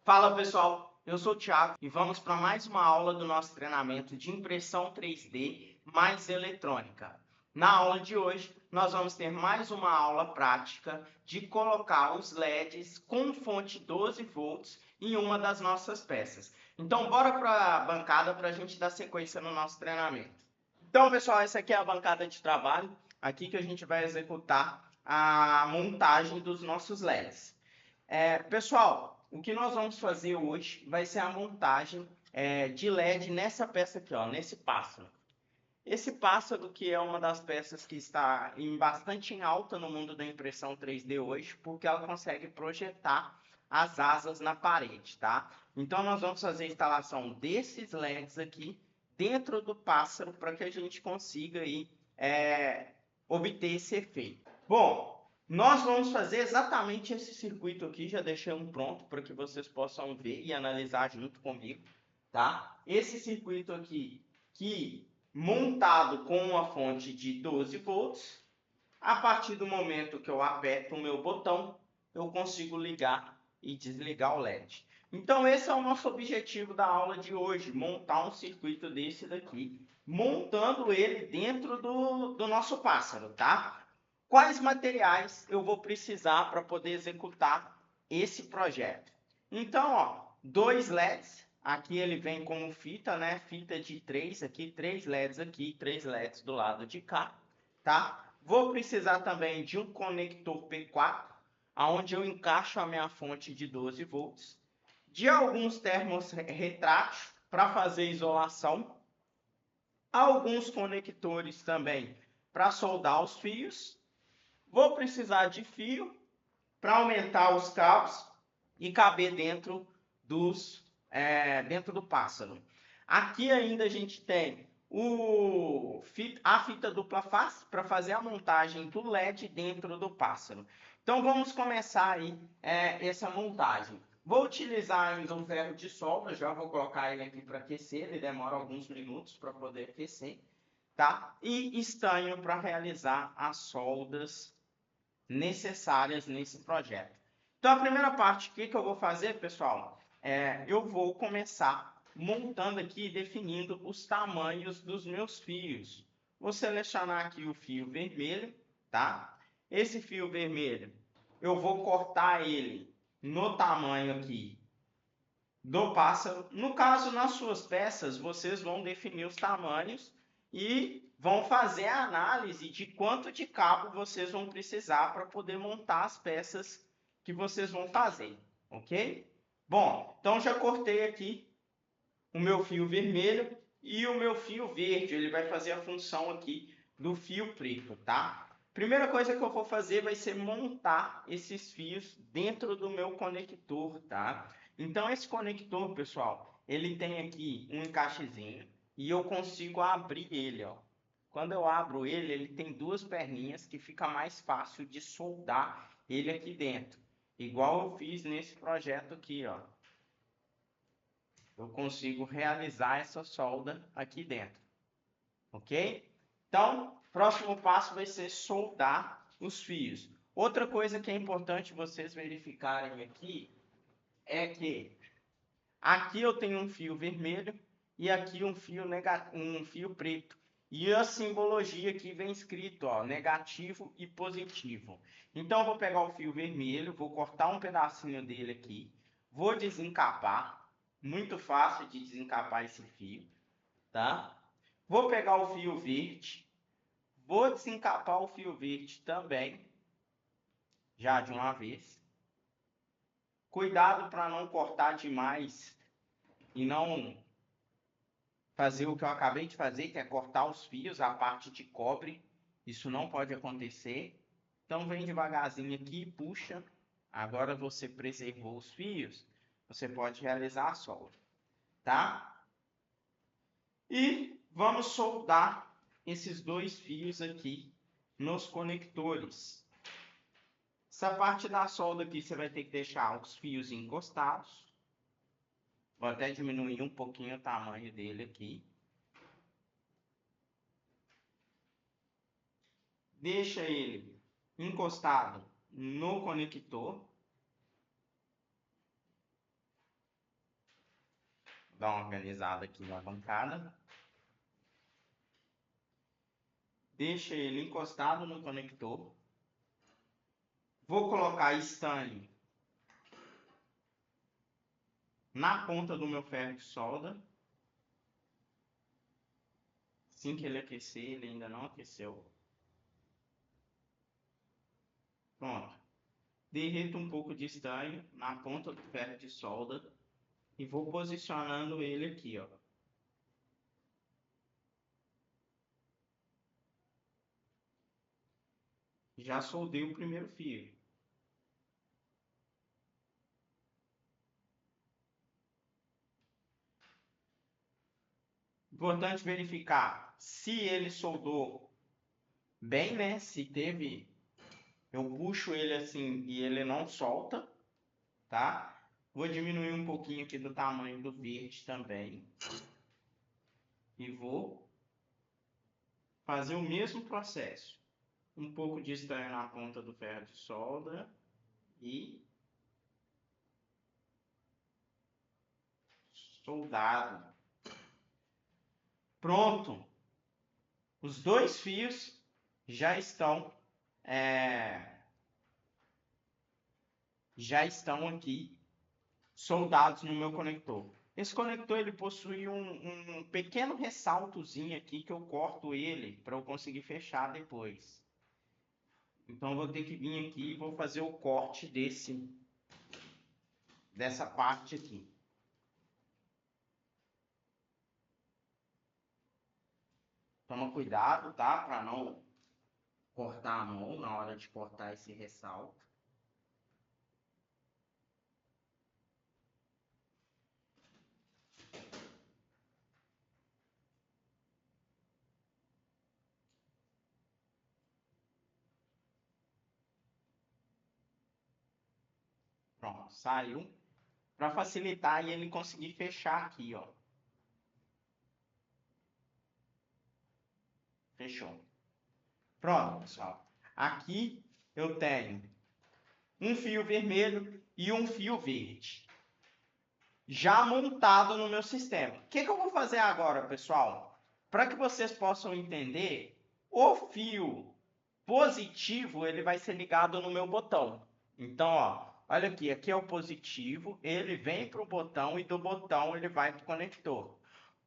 Fala pessoal, eu sou o Thiago e vamos para mais uma aula do nosso treinamento de impressão 3D mais eletrônica. Na aula de hoje, nós vamos ter mais uma aula prática de colocar os LEDs com fonte 12 volts em uma das nossas peças. Então, bora para a bancada para a gente dar sequência no nosso treinamento. Então, pessoal, essa aqui é a bancada de trabalho, aqui que a gente vai executar a montagem dos nossos LEDs. Pessoal, o que nós vamos fazer hoje vai ser a montagem de LED nessa peça aqui, ó, nesse pássaro. Esse pássaro que é uma das peças que está bastante em alta no mundo da impressão 3D hoje, porque ela consegue projetar as asas na parede, tá? Então nós vamos fazer a instalação desses LEDs aqui dentro do pássaro para que a gente consiga aí, obter esse efeito. Bom, nós vamos fazer exatamente esse circuito aqui, já deixei um pronto para que vocês possam ver e analisar junto comigo, tá? Esse circuito aqui, que montado com uma fonte de 12 volts, a partir do momento que eu aperto o meu botão, eu consigo ligar e desligar o LED. Então esse é o nosso objetivo da aula de hoje, montar um circuito desse daqui, montando ele dentro do nosso pássaro, tá? Quais materiais eu vou precisar para poder executar esse projeto? Então, ó, dois LEDs, aqui ele vem como fita, né? Fita de 3 aqui, 3 LEDs aqui, 3 LEDs do lado de cá, tá? Vou precisar também de um conector P4, onde eu encaixo a minha fonte de 12 volts, de alguns termos retráteis para fazer isolação, alguns conectores também para soldar os fios. Vou precisar de fio para aumentar os cabos e caber dentro do pássaro. Aqui ainda a gente tem a fita dupla face para fazer a montagem do LED dentro do pássaro. Então vamos começar aí essa montagem. Vou utilizar ainda um ferro de solda, já vou colocar ele aqui para aquecer, ele demora alguns minutos para poder aquecer, tá? E estanho para realizar as soldas necessárias nesse projeto. Então, a primeira parte, o que eu vou fazer, pessoal? Eu vou começar montando aqui, definindo os tamanhos dos meus fios. Vou selecionar aqui o fio vermelho, tá? Esse fio vermelho, eu vou cortar ele no tamanho aqui do pássaro. No caso, nas suas peças, vocês vão definir os tamanhos e vão fazer a análise de quanto de cabo vocês vão precisar para poder montar as peças que vocês vão fazer, ok? Bom, então já cortei aqui o meu fio vermelho e o meu fio verde, ele vai fazer a função aqui do fio preto, tá? Primeira coisa que eu vou fazer vai ser montar esses fios dentro do meu conector, tá? Então esse conector, pessoal, ele tem aqui um encaixezinho e eu consigo abrir ele, ó. Quando eu abro ele, ele tem duas perninhas que fica mais fácil de soldar ele aqui dentro. Igual eu fiz nesse projeto aqui, ó. Eu consigo realizar essa solda aqui dentro, ok? Então, próximo passo vai ser soldar os fios. Outra coisa que é importante vocês verificarem aqui é que aqui eu tenho um fio vermelho e aqui um fio preto. E a simbologia aqui vem escrito, ó, negativo e positivo. Então eu vou pegar o fio vermelho, vou cortar um pedacinho dele aqui, vou desencapar. Muito fácil de desencapar esse fio, tá? Vou pegar o fio verde, vou desencapar o fio verde também, já de uma vez. Cuidado para não cortar demais e não fazer o que eu acabei de fazer, que é cortar os fios, a parte de cobre. Isso não pode acontecer. Então vem devagarzinho aqui, puxa. Agora você preservou os fios, você pode realizar a solda, tá? E vamos soldar esses dois fios aqui nos conectores. Essa parte da solda aqui você vai ter que deixar os fios encostados. Vou até diminuir um pouquinho o tamanho dele aqui. Deixa ele encostado no conector. Dar uma organizada aqui na bancada. Deixa ele encostado no conector. Vou colocar estanho na ponta do meu ferro de solda. Assim que ele aquecer, ele ainda não aqueceu. Pronto. Derreto um pouco de estanho na ponta do ferro de solda e vou posicionando ele aqui, ó. Já soldei o primeiro fio. Importante verificar se ele soldou bem, né? Se teve... Eu puxo ele assim e ele não solta, tá? Vou diminuir um pouquinho aqui do tamanho do verde também. E vou fazer o mesmo processo. Um pouco de estanho na ponta do ferro de solda e soldado. Pronto! Os dois fios já estão aqui soldados no meu conector. Esse conector ele possui um pequeno ressaltozinho aqui que eu corto ele para eu conseguir fechar depois. Então eu vou ter que vir aqui e vou fazer o corte dessa parte aqui. Toma cuidado, tá? Para não cortar a mão na hora de cortar esse ressalto. Pronto, saiu. Para facilitar e ele conseguir fechar aqui, ó. Fechou. Pronto, pessoal. Aqui eu tenho um fio vermelho e um fio verde já montado no meu sistema. O que eu vou fazer agora, pessoal? Para que vocês possam entender, o fio positivo ele vai ser ligado no meu botão. Então, ó, olha aqui, aqui é o positivo, ele vem para o botão e do botão ele vai para o conector.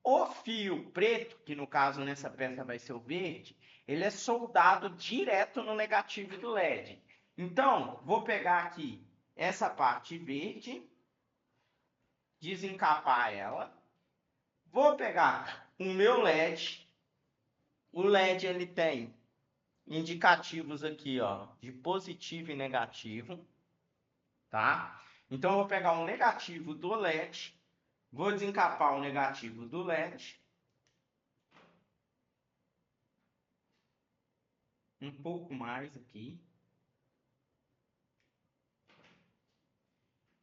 O fio preto, que no caso nessa peça vai ser o verde, ele é soldado direto no negativo do LED. Então, vou pegar aqui essa parte verde, desencapar ela. Vou pegar o meu LED. O LED ele tem indicativos aqui, ó, de positivo e negativo, tá? Então eu vou pegar o negativo do LED, vou desencapar o negativo do LED. Um pouco mais aqui.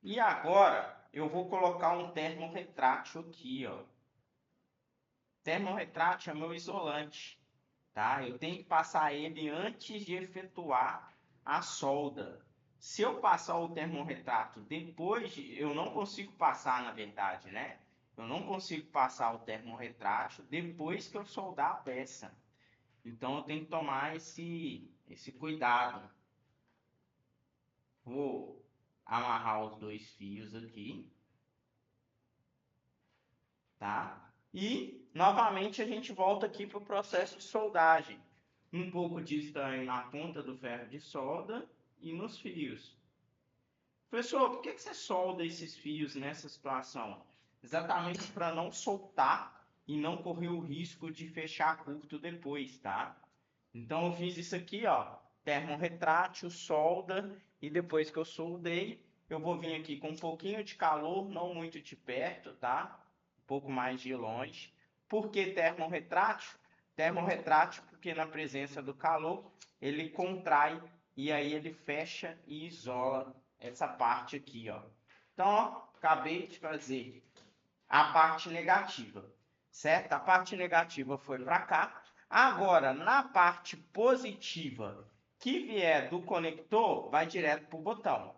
E agora eu vou colocar um termorretrátil aqui, ó. Termorretrátil é meu isolante, tá? Eu tenho que passar ele antes de efetuar a solda. Se eu passar o termorretrátil depois, eu não consigo passar, na verdade, né? Eu não consigo passar o termorretrátil depois que eu soldar a peça. Então eu tenho que tomar esse cuidado. Vou amarrar os dois fios aqui, tá? E novamente a gente volta aqui para o processo de soldagem. Um pouco de estanho na ponta do ferro de solda e nos fios. Professor, por que você solda esses fios nessa situação? Exatamente para não soltar e não correr o risco de fechar curto depois, tá? Então eu fiz isso aqui, ó, termorretrátil, solda, e depois que eu soldei, eu vou vir aqui com um pouquinho de calor, não muito de perto, tá? Um pouco mais de longe. Por que termorretrátil? Termorretrátil porque na presença do calor, ele contrai e aí ele fecha e isola essa parte aqui, ó. Então, ó, acabei de fazer a parte negativa, certo? A parte negativa foi para cá. Agora, na parte positiva que vier do conector, vai direto para o botão,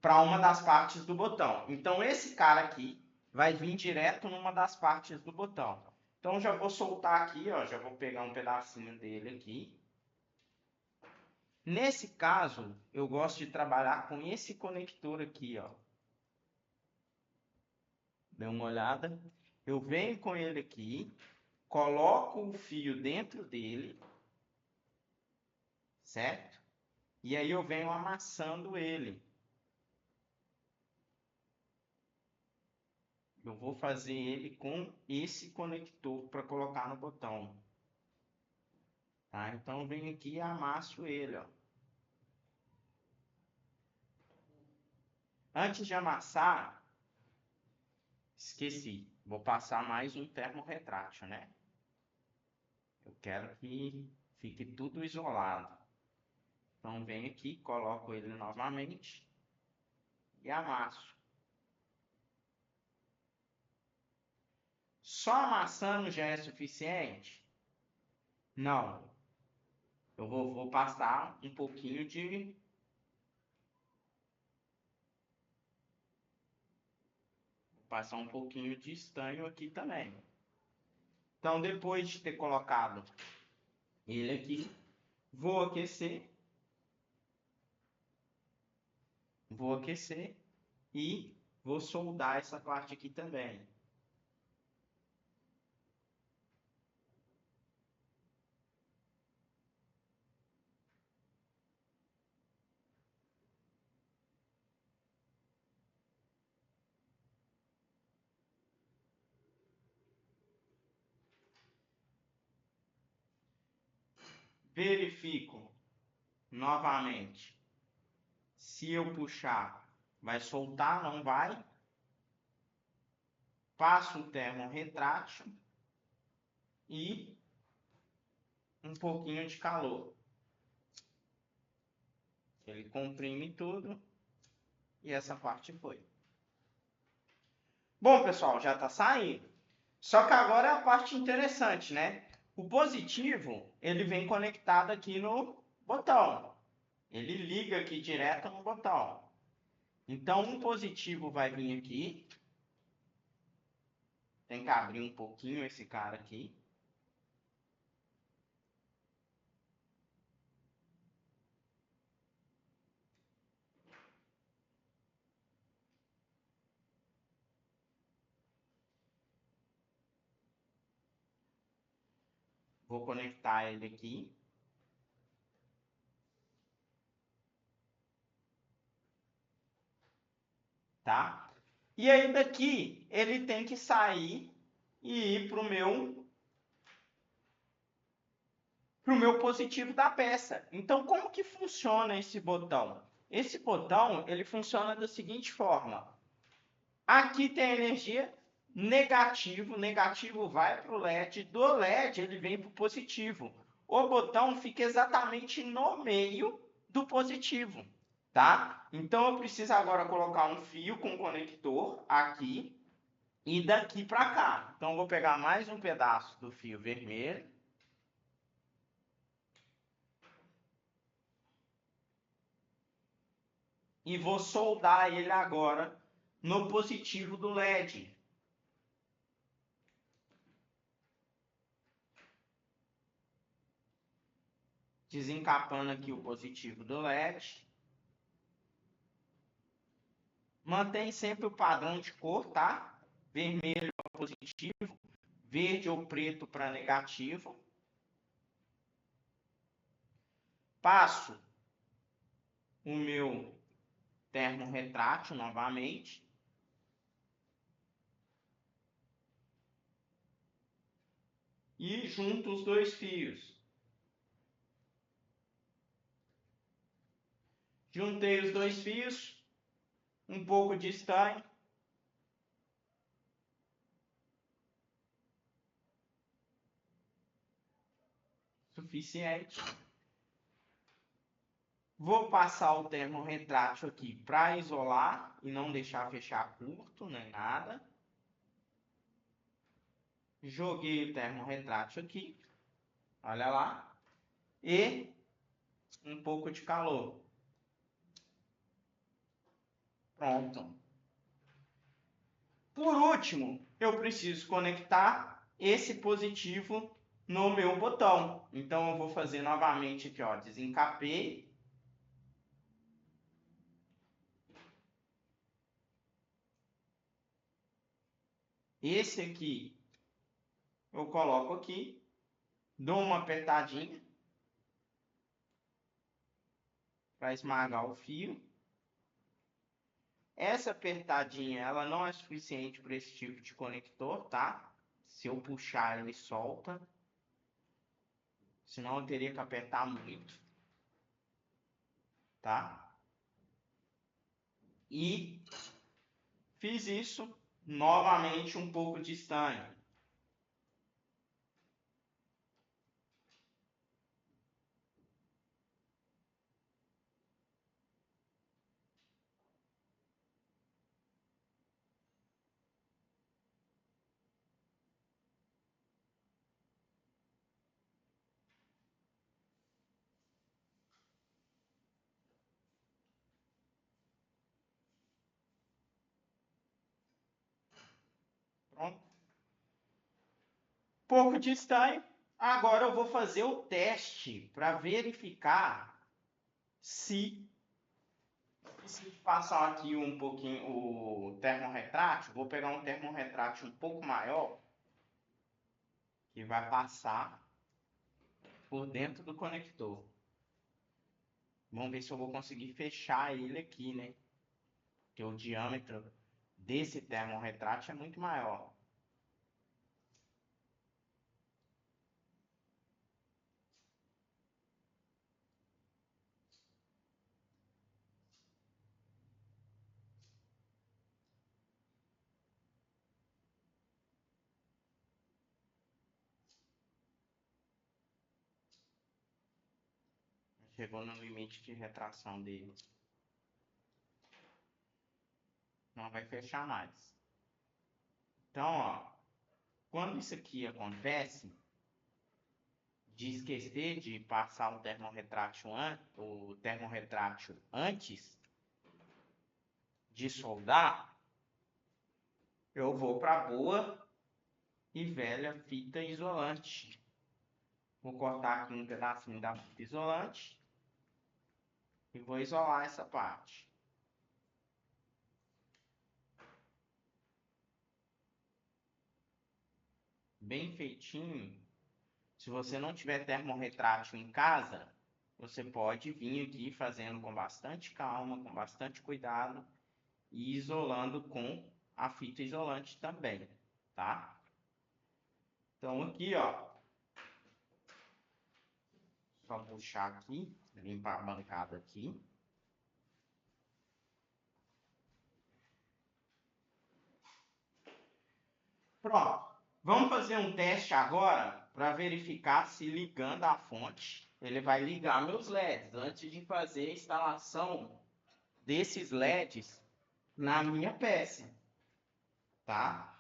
para uma das partes do botão. Então, esse cara aqui vai vir direto numa das partes do botão. Então, já vou soltar aqui, ó, já vou pegar um pedacinho dele aqui. Nesse caso, eu gosto de trabalhar com esse conector aqui, ó. Dê uma olhada. Eu venho com ele aqui, coloco o fio dentro dele, certo? E aí eu venho amassando ele. Eu vou fazer ele com esse conector para colocar no botão. Tá? Então eu venho aqui e amasso ele, ó. Antes de amassar, esqueci, vou passar mais um termorretrátil, né? Eu quero que fique tudo isolado. Então venho aqui, coloco ele novamente e amasso. Só amassando já é suficiente? Não. Eu vou passar um pouquinho de... Vou passar um pouquinho de estanho aqui também. Então, depois de ter colocado ele aqui, vou aquecer. Vou aquecer e vou soldar essa parte aqui também. Verifico novamente. Se eu puxar, vai soltar, não vai. Passo o termorretrátil e um pouquinho de calor. Ele comprime tudo e essa parte foi. Bom, pessoal, já está saindo. Só que agora é a parte interessante, né? O positivo, ele vem conectado aqui no botão. Ele liga aqui direto no botão. Então, um positivo vai vir aqui. Tem que abrir um pouquinho esse cara aqui. Vou conectar ele aqui. Tá? E aí daqui, ele tem que sair e ir para o meu positivo da peça. Então, como que funciona esse botão? Esse botão, ele funciona da seguinte forma. Aqui tem a energia negativo, negativo vai para o LED, do LED ele vem para o positivo. O botão fica exatamente no meio do positivo, tá? Então eu preciso agora colocar um fio com conector aqui e daqui para cá. Então eu vou pegar mais um pedaço do fio vermelho. E vou soldar ele agora no positivo do LED. Desencapando aqui o positivo do LED. Mantém sempre o padrão de cor, tá? Vermelho para positivo, verde ou preto para negativo. Passo o meu termorretrátil novamente. E junto os dois fios. Juntei os dois fios, um pouco de estanho. Suficiente. Vou passar o termorretrátil aqui para isolar e não deixar fechar curto, nem nada. Joguei o termorretrátil aqui, olha lá, e um pouco de calor. Pronto. Por último, eu preciso conectar esse positivo no meu botão. Então, eu vou fazer novamente aqui, ó, desencapei. Esse aqui, eu coloco aqui, dou uma apertadinha para esmagar o fio. Essa apertadinha, ela não é suficiente para esse tipo de conector, tá? Se eu puxar, ele solta. Senão eu teria que apertar muito, tá? E fiz isso novamente um pouco de estanho. Pronto. Pouco de estanho. Agora eu vou fazer o teste para verificar se passar aqui um pouquinho o termorretrátil. Vou pegar um termorretrátil um pouco maior que vai passar por dentro do conector. Vamos ver se eu vou conseguir fechar ele aqui, né? Porque o diâmetro desse termorretrátil é muito maior. Chegou no limite de retração dele. Não vai fechar mais. Então, ó, quando isso aqui acontece, de esquecer de passar o termorretrátil antes de soldar, eu vou para a boa e velha fita isolante. Vou cortar aqui um pedacinho da fita isolante e vou isolar essa parte. Bem feitinho. Se você não tiver termorretrátil em casa, você pode vir aqui fazendo com bastante calma, com bastante cuidado e isolando com a fita isolante também, tá? Então aqui, ó, só puxar aqui, limpar a bancada aqui. Pronto. Vamos fazer um teste agora para verificar se ligando a fonte, ele vai ligar meus LEDs antes de fazer a instalação desses LEDs na minha peça, tá?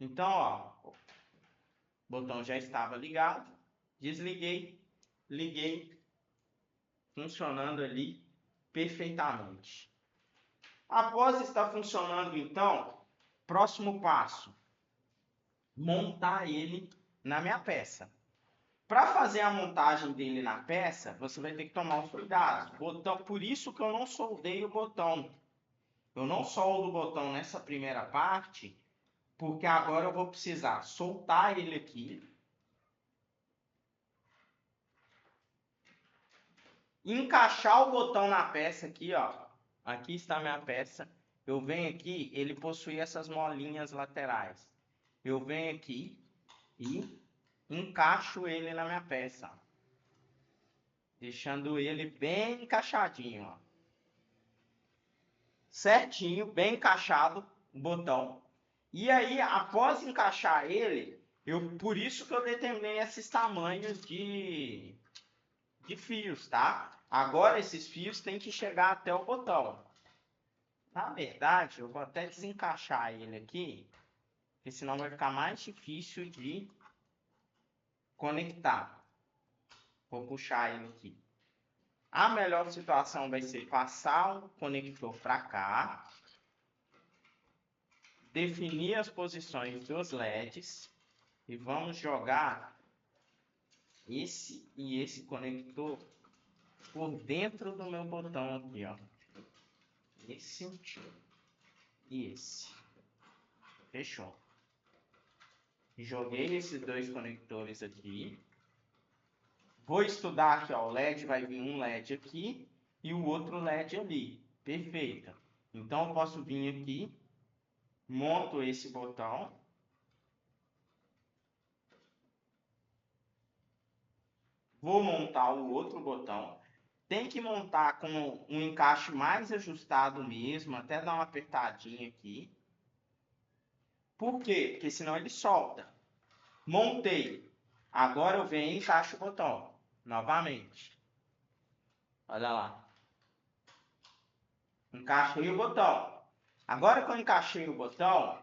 Então, ó, o botão já estava ligado, desliguei, liguei, funcionando ali perfeitamente. Após estar funcionando, então, próximo passo, montar ele na minha peça. Para fazer a montagem dele na peça, você vai ter que tomar os cuidados. Botão, por isso que eu não soldei o botão. Eu não soldo o botão nessa primeira parte, porque agora eu vou precisar soltar ele aqui. Encaixar o botão na peça aqui, ó. Aqui está a minha peça. Eu venho aqui, ele possui essas molinhas laterais. Eu venho aqui e encaixo ele na minha peça, deixando ele bem encaixadinho, ó. Certinho, bem encaixado o botão. E aí, após encaixar ele, por isso que eu determinei esses tamanhos de fios, tá? Agora esses fios têm que chegar até o botão. Na verdade, eu vou até desencaixar ele aqui, porque senão vai ficar mais difícil de conectar. Vou puxar ele aqui. A melhor situação vai ser passar o conector para cá. definir as posições dos LEDs e vamos jogar esse e esse conector por dentro do meu botão aqui, ó. Esse e esse. Fechou. Joguei esses dois conectores aqui. Vou estudar aqui, ó. O LED vai vir um LED aqui e o outro LED ali. Perfeito. Então eu posso vir aqui, monto esse botão. Vou montar o outro botão. Tem que montar com um encaixe mais ajustado mesmo, até dar uma apertadinha aqui. Por quê? Porque senão ele solta. Montei. Agora eu venho e encaixo o botão. Novamente. Olha lá. Encaixei o botão. Agora que eu encaixei o botão,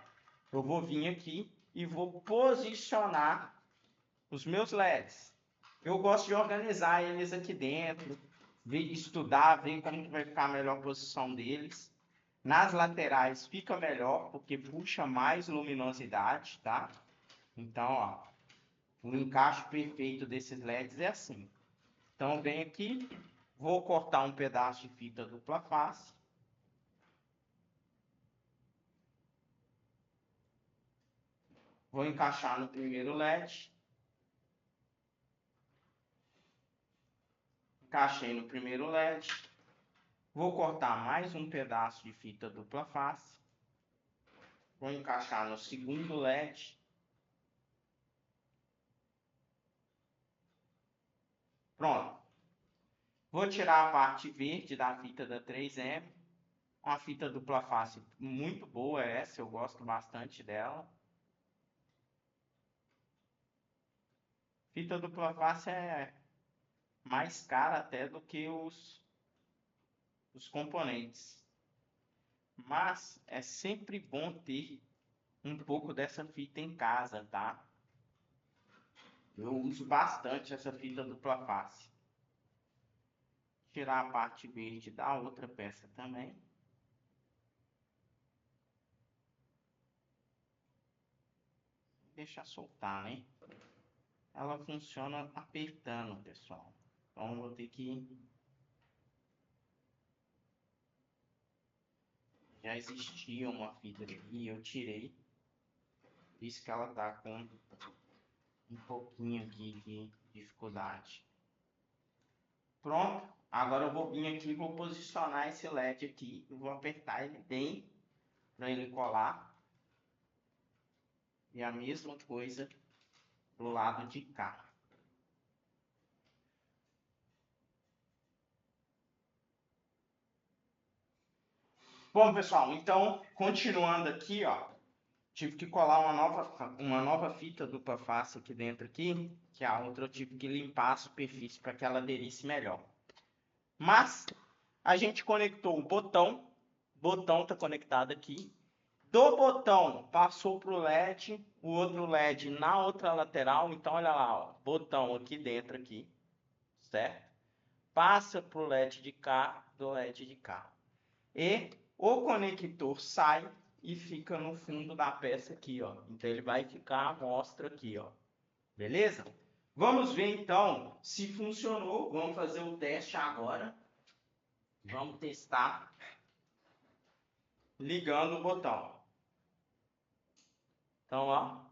eu vou vir aqui e vou posicionar os meus LEDs. Eu gosto de organizar eles aqui dentro, estudar, ver como que vai ficar a melhor posição deles. Nas laterais fica melhor, porque puxa mais luminosidade, tá? Então, ó, o encaixe perfeito desses LEDs é assim. Então, eu venho aqui, vou cortar um pedaço de fita dupla face. Vou encaixar no primeiro LED. Encaixei no primeiro LED. Vou cortar mais um pedaço de fita dupla face. Vou encaixar no segundo LED. Pronto. Vou tirar a parte verde da fita da 3M. Uma fita dupla face muito boa essa, eu gosto bastante dela. Fita dupla face é mais cara até do que os componentes. Mas é sempre bom ter um pouco dessa fita em casa, tá? Eu uso bastante essa fita dupla face. Tirar a parte verde da outra peça também. Deixa soltar, né? Ela funciona apertando, pessoal. Então vou ter que... Já existia uma fita aqui, eu tirei. Isso que ela tá com um pouquinho aqui de dificuldade. Pronto. Agora eu vou vir aqui e vou posicionar esse LED aqui. Eu vou apertar ele bem para ele colar. E a mesma coisa do lado de cá. Bom, pessoal, então, continuando aqui, ó, tive que colar uma nova fita dupla face aqui dentro aqui, que a outra eu tive que limpar a superfície para que ela aderisse melhor. Mas a gente conectou o botão está conectado aqui. Do botão passou para o LED, o outro LED na outra lateral. Então olha lá, ó, botão aqui dentro aqui, certo? Passa para o LED de cá, do LED de cá. E o conector sai e fica no fundo da peça aqui, ó. Então ele vai ficar à mostra aqui, ó. Beleza? Vamos ver então se funcionou. Vamos fazer o teste agora. Vamos testar ligando o botão. Então, ó,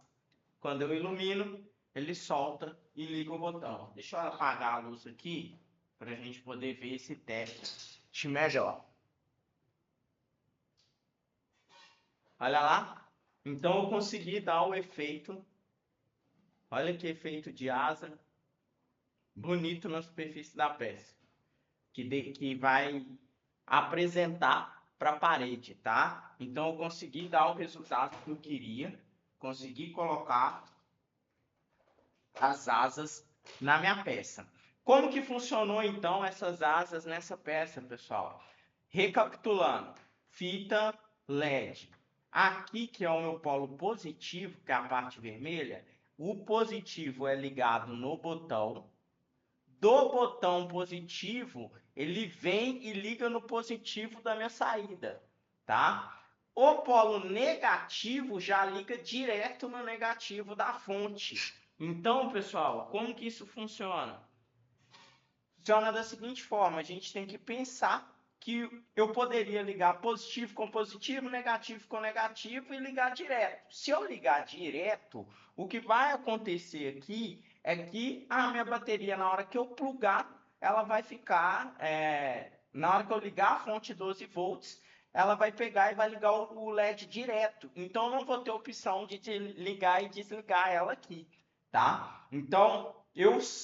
quando eu ilumino, ele solta e liga o botão. Deixa eu apagar a luz aqui para a gente poder ver esse teste melhor. Olha lá. Então eu consegui dar o efeito. Olha que efeito de asa bonito na superfície da peça. Que vai apresentar para a parede, tá? Então eu consegui dar o resultado que eu queria. Consegui colocar as asas na minha peça. Como que funcionou então essas asas nessa peça, pessoal? Recapitulando, fita LED. Aqui que é o meu polo positivo, que é a parte vermelha, o positivo é ligado no botão. Do botão positivo, ele vem e liga no positivo da minha saída, tá? O polo negativo já liga direto no negativo da fonte. Então, pessoal, como que isso funciona? Funciona da seguinte forma, a gente tem que pensar que eu poderia ligar positivo com positivo, negativo com negativo e ligar direto. Se eu ligar direto, o que vai acontecer aqui é que a minha bateria, na hora que eu plugar, ela vai ficar, na hora que eu ligar a fonte 12 volts, ela vai pegar e vai ligar o LED direto. Então, eu não vou ter opção de ligar e desligar ela aqui, tá? Então,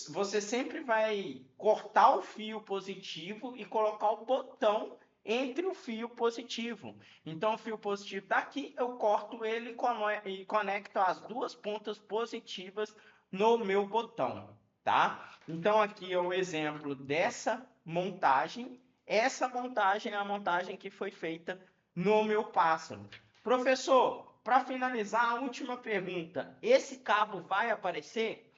você sempre vai cortar o fio positivo e colocar o botão entre o fio positivo. Então, o fio positivo daqui, eu corto ele e conecto as duas pontas positivas no meu botão, tá? Então, aqui é o exemplo dessa montagem. Essa montagem é a montagem que foi feita no meu pássaro. Professor, para finalizar, a última pergunta. Esse cabo vai aparecer?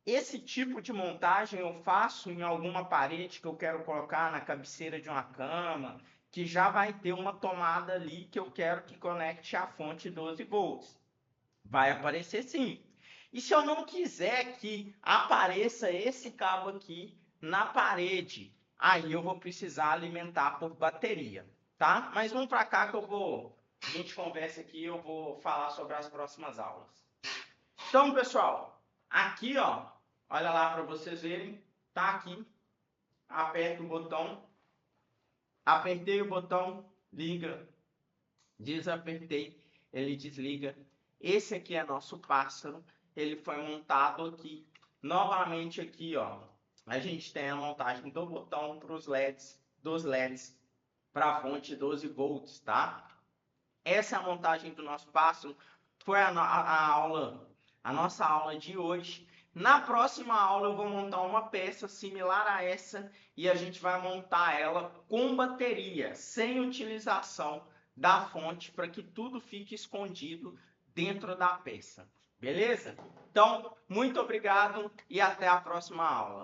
Esse tipo de montagem eu faço em alguma parede que eu quero colocar na cabeceira de uma cama, que já vai ter uma tomada ali que eu quero que conecte à fonte 12 volts. Vai aparecer sim. E se eu não quiser que apareça esse cabo aqui na parede, aí eu vou precisar alimentar por bateria, tá? Mas vamos para cá que a gente conversa aqui, eu vou falar sobre as próximas aulas. Então, pessoal, aqui, ó, olha lá para vocês verem, tá aqui, aperto o botão, apertei o botão, liga, desapertei, ele desliga. Esse aqui é nosso pássaro, ele foi montado aqui, novamente aqui, ó, a gente tem a montagem do botão para os LEDs, dos LEDs para a fonte 12 volts, tá? Essa é a montagem do nosso pássaro, foi a nossa aula de hoje. Na próxima aula eu vou montar uma peça similar a essa e a gente vai montar ela com bateria, sem utilização da fonte, para que tudo fique escondido dentro da peça. Beleza? Então, muito obrigado e até a próxima aula.